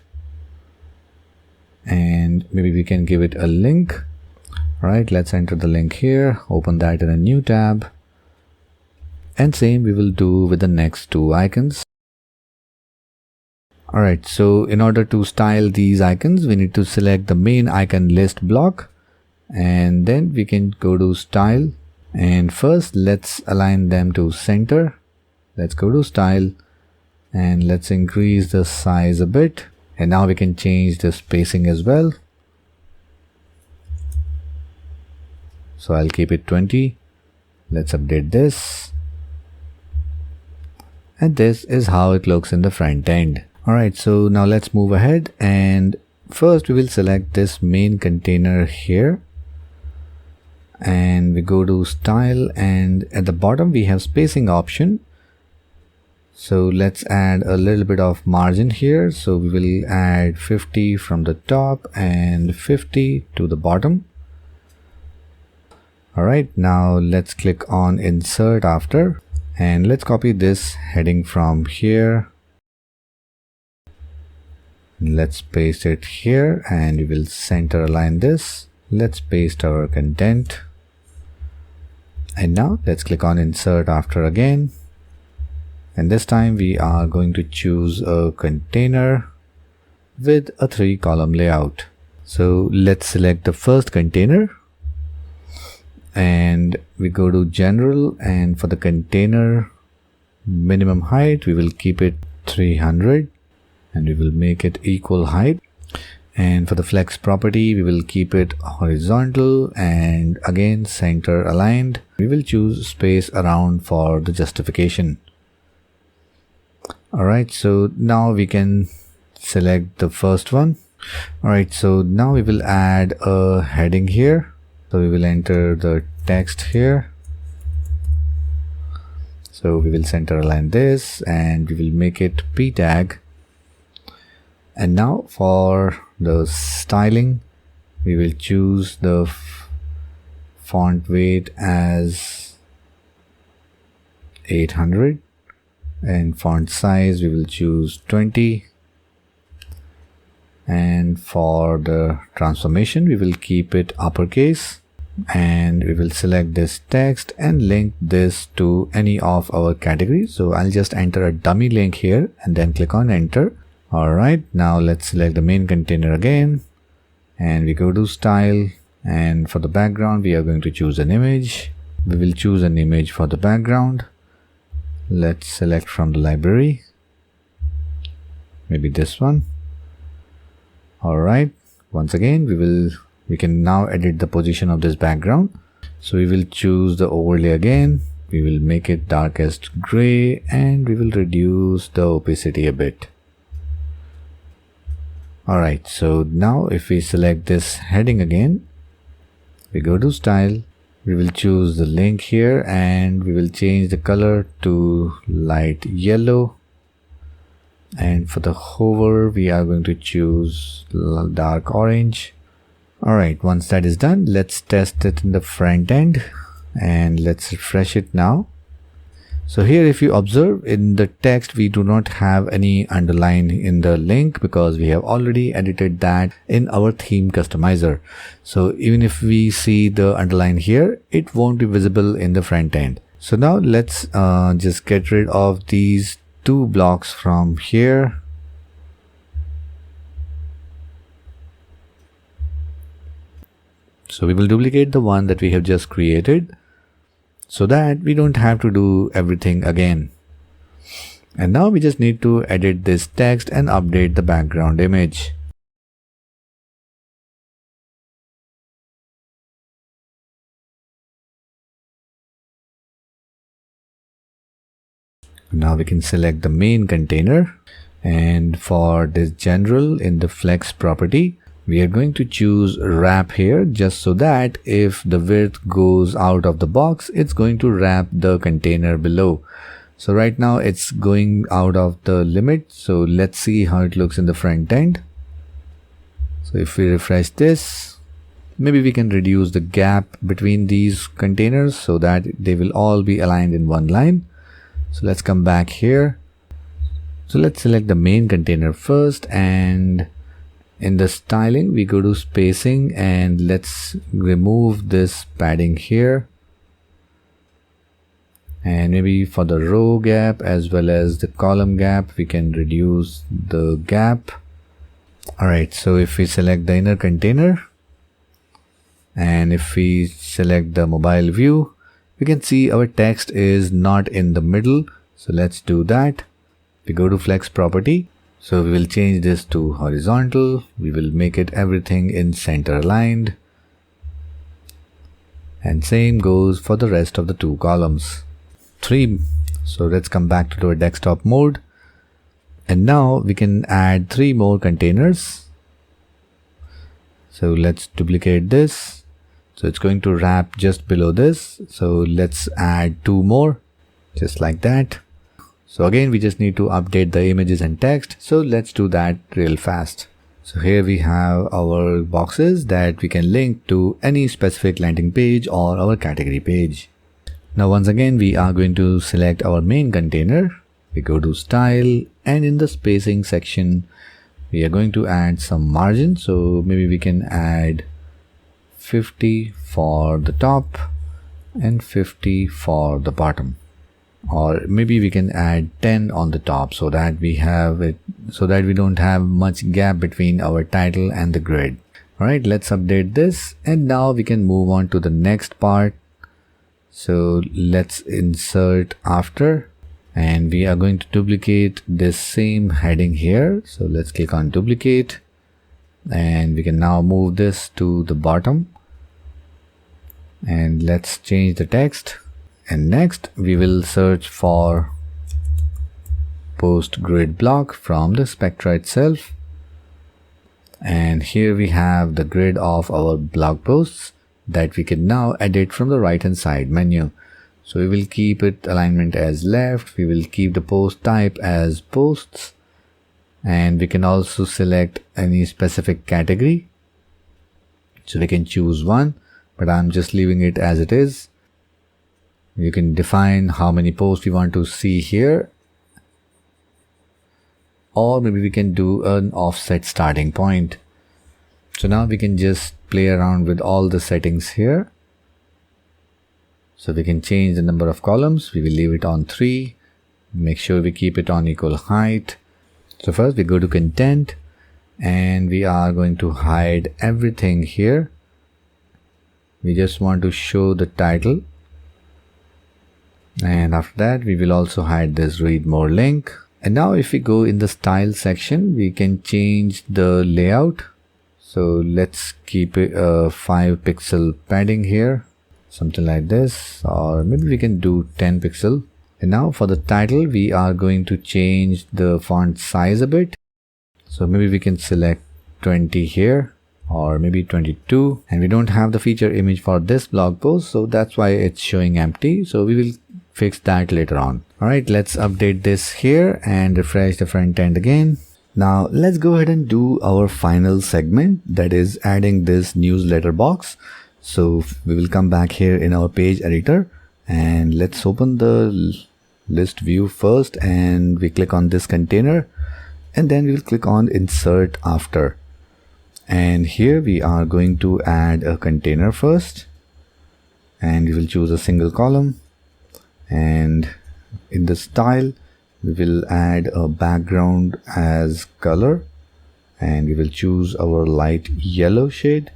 and maybe we can give it a link. Alright, let's enter the link here, open that in a new tab, and same we will do with the next 2 icons. Alright, so in order to style these icons, we need to select the main icon list block, and then we can go to style, and first let's align them to center. Let's go to style, and let's increase the size a bit, and now we can change the spacing as well. So I'll keep it 20. Let's update this, and this is how it looks in the front end. Alright, so now let's move ahead, and first we will select this main container here, and we go to style, and at the bottom we have spacing option. So let's add a little bit of margin here. So we will add 50 from the top and 50 to the bottom. Alright, now let's click on insert after, and let's copy this heading from here. Let's paste it here, and we will center align this. Let's paste our content, and now let's click on insert after again, and this time we are going to choose a container with a 3 column layout. So let's select the first container, and we go to general, and for the container minimum height, we will keep it 300 and we will make it equal height. And for the flex property, we will keep it horizontal and again center aligned. We will choose space around for the justification. Alright, so now we can select the first one. Alright, so now we will add a heading here. So we will enter the text here. So we will center align this and we will make it p tag. And now for the styling, we will choose the font weight as 800 and font size we will choose 20. And for the transformation, we will keep it uppercase and we will select this text and link this to any of our categories. So I'll just enter a dummy link here and then click on enter. Alright, now let's select the main container again and we go to style, and for the background we are going to choose an image. We will choose an image for the background. Let's select from the library, maybe this one. Alright, once again we can now edit the position of this background. So we will choose the overlay again. We will make it darkest gray and we will reduce the opacity a bit. Alright, so now if we select this heading again, we go to style, we will choose the link here and we will change the color to light yellow. And for the hover, we are going to choose dark orange. Alright, once that is done, let's test it in the front end and let's refresh it now. So here if you observe in the text, we do not have any underline in the link because we have already edited that in our theme customizer. So even if we see the underline here, it won't be visible in the front end. So now let's just get rid of these two blocks from here. So we will duplicate the one that we have just created so that we don't have to do everything again. And now we just need to edit this text and update the background image. Now we can select the main container, and for this general in the flex property, we are going to choose wrap here just so that if the width goes out of the box, it's going to wrap the container below. So right now it's going out of the limit. So let's see how it looks in the front end. So if we refresh this, maybe we can reduce the gap between these containers so that they will all be aligned in one line. So let's come back here. So let's select the main container first, and in the styling we go to spacing and let's remove this padding here, and maybe for the row gap as well as the column gap we can reduce the gap. Alright, so if we select the inner container and if we select the mobile view, we can see our text is not in the middle. So let's do that. We go to flex property. So we will change this to horizontal. We will make it everything in center aligned. And same goes for the rest of the two columns. 3. So let's come back to our desktop mode. And now we can add 3 more containers. So let's duplicate this. So it's going to wrap just below this. So let's add 2 more, just like that. So again, we just need to update the images and text. So let's do that real fast. So here we have our boxes that we can link to any specific landing page or our category page. Now once again, we are going to select our main container. We go to style, and in the spacing section, we are going to add some margin. So maybe we can add 50 for the top and 50 for the bottom, or maybe we can add 10 on the top so that we have it, so that we don't have much gap between our title and the grid. All right, let's update this, and now we can move on to the next part. So let's insert after, and we are going to duplicate this same heading here. So let's click on duplicate, and we can now move this to the bottom, and let's change the text. And next we will search for post grid block from the Spectra itself, and here we have the grid of our blog posts that we can now edit from the right hand side menu. So we will keep it alignment as left, we will keep the post type as posts, and we can also select any specific category. So we can choose one, but I'm just leaving it as it is. You can define how many posts we want to see here, or maybe we can do an offset starting point. So now we can just play around with all the settings here. So we can change the number of columns. We will leave it on 3. Make sure we keep it on equal height. So first we go to content, and we are going to hide everything here. We just want to show the title, and after that we will also hide this read more link. And now if we go in the style section, we can change the layout. So let's keep it 5 pixel padding here, something like this, or maybe we can do 10 pixel. And now for the title, we are going to change the font size a bit. So maybe we can select 20 here, or maybe 22. And we don't have the feature image for this blog post, so that's why it's showing empty. So we will fix that later on. Alright, let's update this here and refresh the front end again. Now let's go ahead and do our final segment, that is adding this newsletter box. So we will come back here in our page editor, and let's open the list view first, and we click on this container, and then we will click on insert after. And here we are going to add a container first, and we will choose a single column, and in the style we will add a background as color, and we will choose our light yellow shade.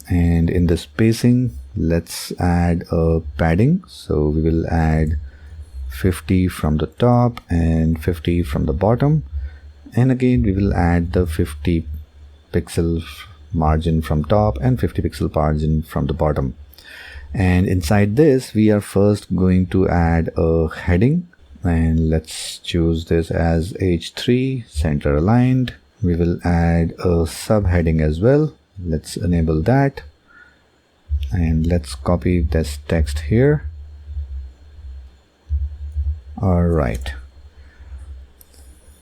And in the spacing, let's add a padding. So we will add 50 from the top and 50 from the bottom, and again we will add the 50 pixel margin from top and 50 pixel margin from the bottom. And inside this we are first going to add a heading, and let's choose this as H3 center aligned. We will add a subheading as well. Let's enable that, and let's copy this text here. Alright,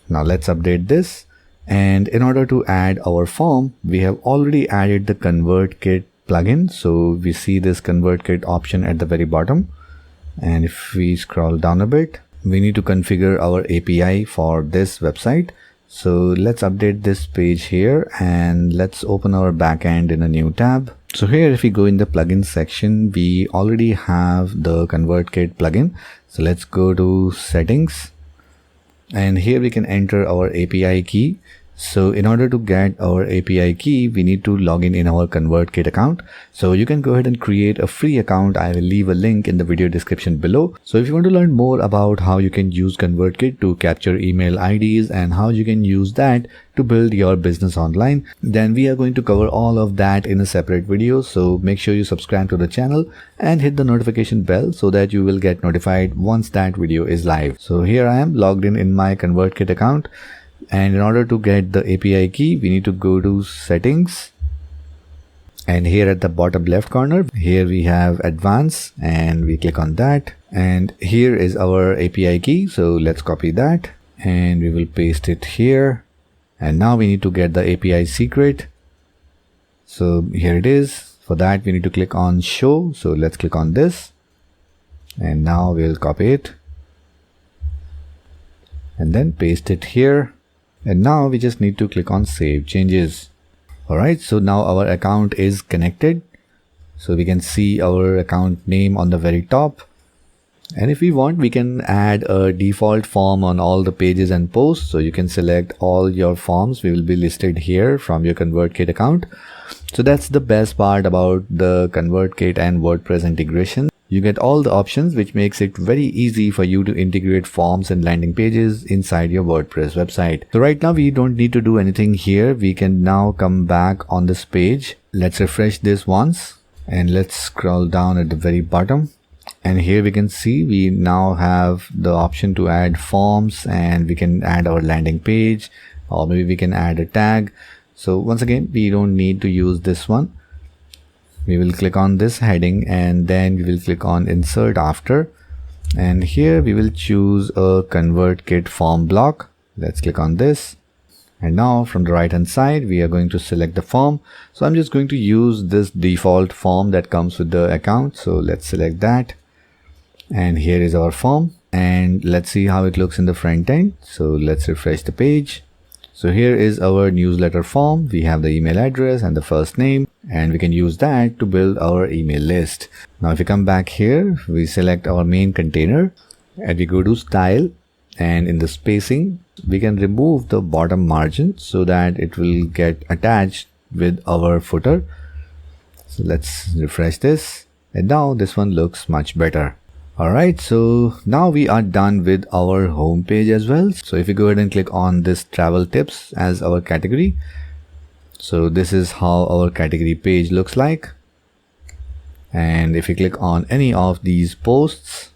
now let's update this. And in order to add our form, we have already added the ConvertKit plugin. So we see this ConvertKit option at the very bottom, and if we scroll down a bit, we need to configure our API for this website. So let's update this page here, and let's open our backend in a new tab. So here if we go in the plugin section, we already have the ConvertKit plugin. So let's go to settings, and here we can enter our API key. So in order to get our API key, we need to log in our ConvertKit account. So you can go ahead and create a free account. I will leave a link in the video description below. So if you want to learn more about how you can use ConvertKit to capture email IDs and how you can use that to build your business online, then we are going to cover all of that in a separate video. So make sure you subscribe to the channel and hit the notification bell so that you will get notified once that video is live. So here I am logged in my ConvertKit account. And in order to get the API key, we need to go to settings, and here at the bottom left corner, here we have advanced, and we click on that, and here is our API key. So let's copy that, and we will paste it here. And now we need to get the API secret. So here it is. For that we need to click on show. So let's click on this, and now we'll copy it and then paste it here. And now we just need to click on save changes. Alright, so now our account is connected. So we can see our account name on the very top. And if we want, we can add a default form on all the pages and posts. So you can select all your forms will be listed here from your ConvertKit account. So that's the best part about the ConvertKit and WordPress integration. You get all the options, which makes it very easy for you to integrate forms and landing pages inside your WordPress website. So right now we don't need to do anything here. We can now come back on this page. Let's refresh this once and let's scroll down at the very bottom. And here we can see we now have the option to add forms, and we can add our landing page, or maybe we can add a tag. So once again, we don't need to use this one. We will click on this heading and then we will click on insert after, and here we will choose a ConvertKit form block. Let's click on this, and now from the right hand side we are going to select the form. So I'm just going to use this default form that comes with the account. So let's select that, and here is our form, and let's see how it looks in the front end. So let's refresh the page. So here is our newsletter form. We have the email address and the first name, and we can use that to build our email list. Now if you come back here, we select our main container and we go to style, and in the spacing we can remove the bottom margin so that it will get attached with our footer. So let's refresh this, and now this one looks much better. Alright, so now we are done with our home page as well. So if you go ahead and click on this travel tips as our category, so this is how our category page looks like. And if you click on any of these posts,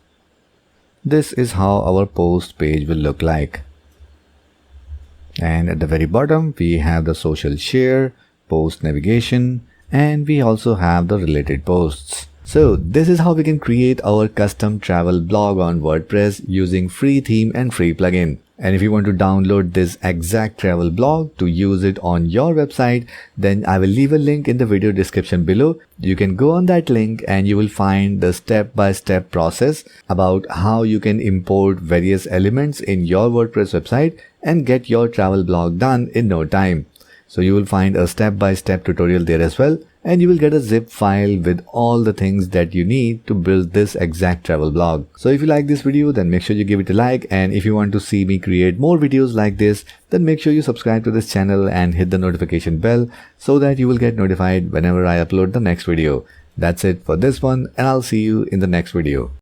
this is how our post page will look like. And at the very bottom we have the social share, post navigation, and we also have the related posts. So this is how we can create our custom travel blog on WordPress using free theme and free plugin. And if you want to download this exact travel blog to use it on your website, then I will leave a link in the video description below. You can go on that link and you will find the step-by-step process about how you can import various elements in your WordPress website and get your travel blog done in no time. So you will find a step-by-step tutorial there as well, and you will get a zip file with all the things that you need to build this exact travel blog. So if you like this video, then make sure you give it a like, and if you want to see me create more videos like this, then make sure you subscribe to this channel and hit the notification bell so that you will get notified whenever I upload the next video. That's it for this one, and I'll see you in the next video.